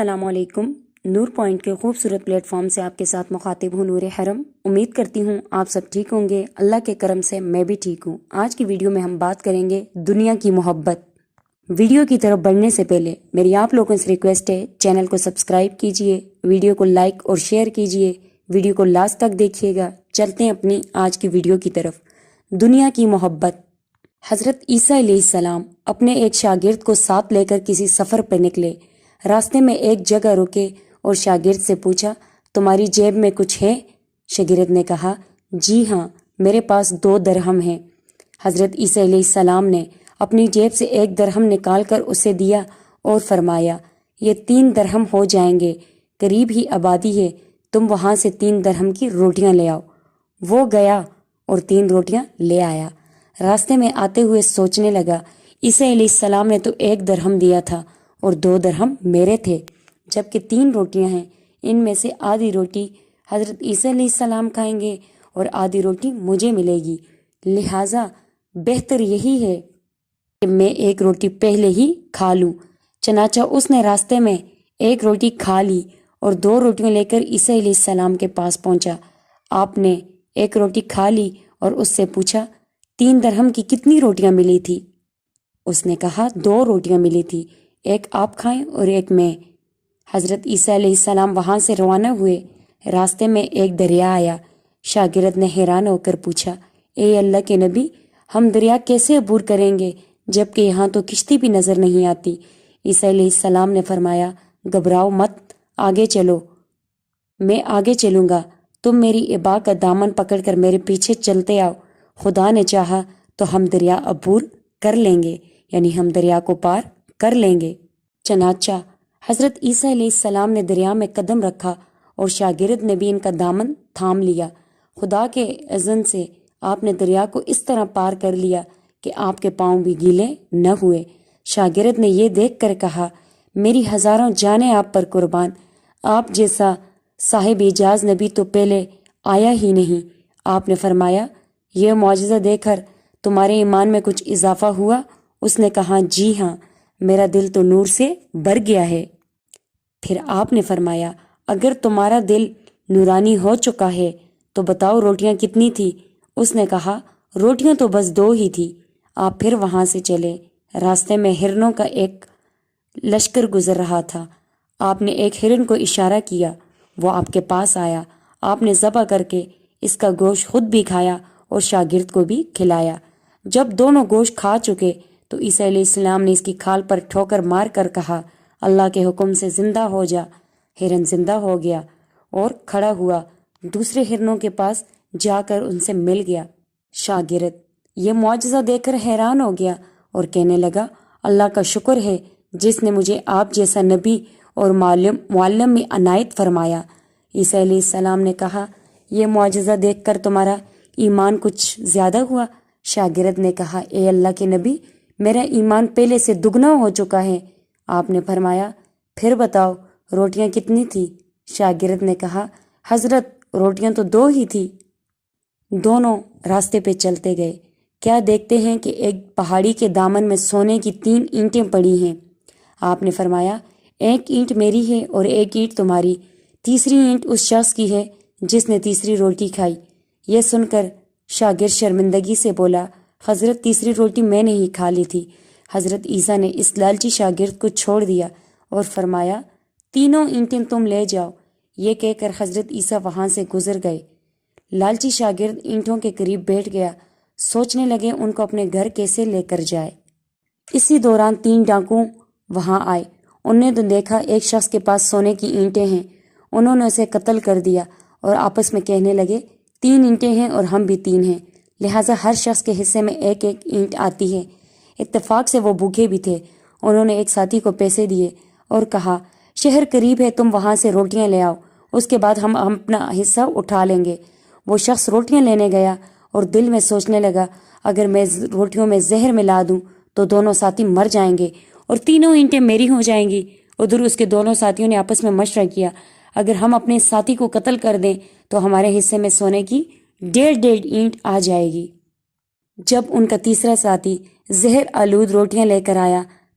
السلام علیکم۔ نور پوائنٹ کے خوبصورت پلیٹ فارم سے آپ کے ساتھ مخاطب ہوں نور حرم۔ امید کرتی ہوں آپ سب ٹھیک ہوں گے، اللہ کے کرم سے میں بھی ٹھیک ہوں۔ آج کی ویڈیو میں ہم بات کریں گے دنیا کی محبت۔ ویڈیو کی طرف بڑھنے سے پہلے میری آپ لوگوں سے ریکویسٹ ہے، چینل کو سبسکرائب کیجئے، ویڈیو کو لائک اور شیئر کیجئے، ویڈیو کو لاسٹ تک دیکھیے گا۔ چلتے ہیں اپنی آج کی ویڈیو کی طرف۔ دنیا کی محبت۔ حضرت عیسیٰ علیہ السلام اپنے ایک شاگرد کو ساتھ لے کر کسی سفر پر نکلے۔ راستے میں ایک جگہ رکے اور شاگرد سے پوچھا، تمہاری جیب میں کچھ ہے؟ شاگرد نے کہا، جی ہاں، میرے پاس 2 درہم ہیں۔ حضرت عیسیٰ علیہ السلام نے اپنی جیب سے 1 درہم نکال کر اسے دیا اور فرمایا، یہ 3 درہم ہو جائیں گے، قریب ہی آبادی ہے، تم وہاں سے 3 درہم کی روٹیاں لے آؤ۔ وہ گیا اور 3 روٹیاں لے آیا۔ راستے میں آتے ہوئے سوچنے لگا، عیسیٰ علیہ السلام نے تو 1 درہم دیا تھا اور 2 درہم میرے تھے، جبکہ 3 روٹیاں ہیں، ان میں سے آدھی روٹی حضرت عیسیٰ علیہ السلام کھائیں گے اور آدھی روٹی مجھے ملے گی، لہٰذا بہتر یہی ہے کہ میں 1 روٹی پہلے ہی کھا لوں۔ چنانچہ اس نے راستے میں 1 روٹی کھا لی اور 2 روٹیاں لے کر عیسیٰ علیہ السلام کے پاس پہنچا۔ آپ نے 1 روٹی کھا لی اور اس سے پوچھا، 3 درہم کی کتنی روٹیاں ملی تھی؟ اس نے کہا، 2 روٹیاں ملی تھی، 1 آپ کھائیں اور 1 میں۔ حضرت عیسیٰ علیہ السلام وہاں سے روانہ ہوئے۔ راستے میں ایک دریا آیا۔ شاگرد نے حیران ہو کر پوچھا، اے اللہ کے نبی، ہم دریا کیسے عبور کریں گے جبکہ یہاں تو کشتی بھی نظر نہیں آتی؟ عیسیٰ علیہ السلام نے فرمایا، گھبراؤ مت، آگے چلو، میں آگے چلوں گا، تم میری ابا کا دامن پکڑ کر میرے پیچھے چلتے آؤ، خدا نے چاہا تو ہم دریا عبور کر لیں گے، یعنی ہم دریا کو پار کر لیں گے۔ چنانچہ حضرت عیسیٰ علیہ السلام نے دریا میں قدم رکھا اور شاگرد نے بھی ان کا دامن تھام لیا۔ خدا کے اذن سے آپ نے دریا کو اس طرح پار کر لیا کہ آپ کے پاؤں بھی گیلے نہ ہوئے۔ شاگرد نے یہ دیکھ کر کہا، میری ہزاروں جانیں آپ پر قربان، آپ جیسا صاحب اعجاز نبی تو پہلے آیا ہی نہیں۔ آپ نے فرمایا، یہ معجزہ دیکھ کر تمہارے ایمان میں کچھ اضافہ ہوا؟ اس نے کہا، جی ہاں، میرا دل تو نور سے بھر گیا ہے۔ پھر آپ نے فرمایا، اگر تمہارا دل نورانی ہو چکا ہے تو بتاؤ روٹیاں کتنی تھی؟ اس نے کہا، روٹیاں تو بس 2 ہی تھی۔ آپ پھر وہاں سے چلے۔ راستے میں ہرنوں کا ایک لشکر گزر رہا تھا۔ آپ نے ایک ہرن کو اشارہ کیا، وہ آپ کے پاس آیا۔ آپ نے ذبح کر کے اس کا گوشت خود بھی کھایا اور شاگرد کو بھی کھلایا۔ جب دونوں گوشت کھا چکے تو عیسیٰ علیہ السلام نے اس کی کھال پر ٹھوکر مار کر کہا، اللہ کے حکم سے زندہ ہو جا۔ ہرن زندہ ہو گیا اور کھڑا ہوا، دوسرے ہرنوں کے پاس جا کر ان سے مل گیا۔ شاگرد یہ معجزہ دیکھ کر حیران ہو گیا اور کہنے لگا، اللہ کا شکر ہے جس نے مجھے آپ جیسا نبی اور معلم میں عنایت فرمایا۔ عیسیٰ علیہ السلام نے کہا، یہ معجزہ دیکھ کر تمہارا ایمان کچھ زیادہ ہوا؟ شاگرد نے کہا، اے اللہ کے نبی، میرا ایمان پہلے سے دگنا ہو چکا ہے۔ آپ نے فرمایا، پھر بتاؤ روٹیاں کتنی تھی؟ شاگرد نے کہا، حضرت روٹیاں تو 2 ہی تھی۔ دونوں راستے پہ چلتے گئے۔ کیا دیکھتے ہیں کہ ایک پہاڑی کے دامن میں سونے کی 3 اینٹیں پڑی ہیں۔ آپ نے فرمایا، 1 اینٹ میری ہے اور 1 اینٹ تمہاری، تیسری اینٹ اس شخص کی ہے جس نے تیسری روٹی کھائی۔ یہ سن کر شاگرد شرمندگی سے بولا، حضرت تیسری روٹی میں نے ہی کھا لی تھی۔ حضرت عیسیٰ نے اس لالچی شاگرد کو چھوڑ دیا اور فرمایا، 3 اینٹیں تم لے جاؤ۔ یہ کہہ کر حضرت عیسیٰ وہاں سے گزر گئے۔ لالچی شاگرد اینٹوں کے قریب بیٹھ گیا، سوچنے لگے ان کو اپنے گھر کیسے لے کر جائے۔ اسی دوران 3 ڈاکو وہاں آئے۔ انہوں نے دیکھا ایک شخص کے پاس سونے کی اینٹیں ہیں۔ انہوں نے اسے قتل کر دیا اور آپس میں کہنے لگے، 3 اینٹیں ہیں اور ہم بھی 3 ہیں، لہٰذا ہر شخص کے حصے میں 1 اینٹ آتی ہے۔ اتفاق سے وہ بھوکے بھی تھے۔ انہوں نے ایک ساتھی کو پیسے دیے اور کہا، شہر قریب ہے، تم وہاں سے روٹیاں لے آؤ، اس کے بعد ہم اپنا حصہ اٹھا لیں گے۔ وہ شخص روٹیاں لینے گیا اور دل میں سوچنے لگا، اگر میں روٹیوں میں زہر ملا دوں تو دونوں ساتھی مر جائیں گے اور 3 اینٹیں میری ہو جائیں گی۔ ادھر اس کے دونوں ساتھیوں نے آپس میں مشورہ کیا، اگر ہم اپنے ساتھی کو قتل کر دیں تو ہمارے حصے میں سونے کی 1.5 اینٹ آ جائے گی۔ جب ان کا تیسرا ساتھی زہر آلود روٹیاں لے کر آیا